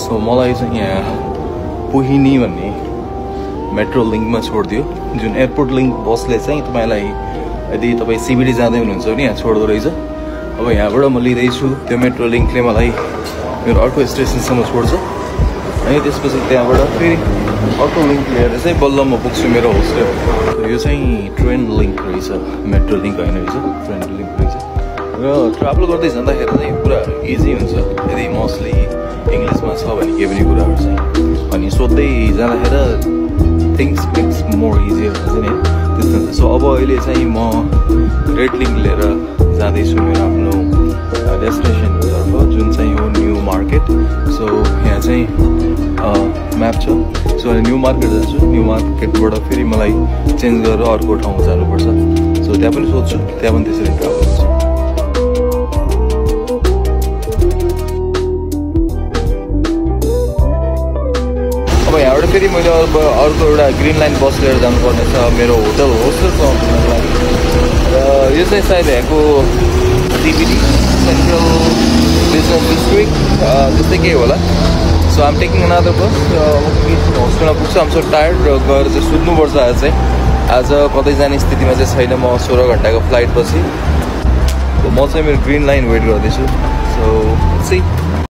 So मलाई चाहिँ यहाँ पुहिनी भन्ने मेट्रो लिङ्कमा छोडिदियो, जुन एयरपोर्ट लिङ्क बसले चाहिँ तपाईँलाई यदि तपाईँ सिबिडी जाँदै हुनुहुन्छ भने यहाँ छोड्दो रहेछ। अब यहाँबाट म लिँदैछु, त्यो मेट्रो लिङ्कले मलाई मेरो अर्को स्टेसनसम्म छोड्छ अनि त्यसपछि त्यहाँबाट फेरि अर्को लिङ्क लिएर चाहिँ बल्ल म पुग्छु मेरो होस्टेल। यो चाहिँ ट्रेन लिङ्क रहेछ, मेट्रो लिङ्क होइन रहेछ, ट्रेन लिङ्क रहेछ। र ट्राभल गर्दै जाँदाखेरि चाहिँ कुराहरू इजी हुन्छ यदि मोस्टली इङ्ग्लिसमा छ भने केही पनि कुराहरू चाहिँ, अनि सोध्दै जाँदाखेरि थिङ्स मेक्स मोर इजियर हुन्छ नि त्यस्तो हुन्छ। सो अब अहिले चाहिँ म रेड लिङ्क लिएर जाँदैछु मेरो आफ्नो डेस्टिनेसनतर्फ, जुन चाहिँ हो न्यू मार्केट। सो यहाँ चाहिँ म्याप छ, सो न्यू मार्केट जान्छु। न्यू मार्केटबाट फेरि मलाई चेन्ज गरेर अर्को ठाउँ जानुपर्छ। सो त्यहाँ पनि सोध्छु, त्यहाँ पनि त्यसरी ट्राभल गर्छु। अब यहाँबाट फेरि मैले अर्को एउटा ग्रिन लाइन बस लिएर जानुपर्ने छ मेरो होस्टेल पहुँच्नको लागि। र यो चाहिँ सायद यहाँको सिबिडी सेन्ट्रल बिजनेस डिस्ट्रिक्ट त्यस्तै केही होला। सो आम टेकिङ अनदर बस। होस्टेलमा पुग्छु, आम सो टायर्ड, र गएर चाहिँ सुत्नुपर्छ। आज कतै जाने स्थितिमा चाहिँ छैन म। 16 घन्टाको फ्लाइट पछि म चाहिँ मेरो ग्रिन लाइन वेट गर्दैछु। So C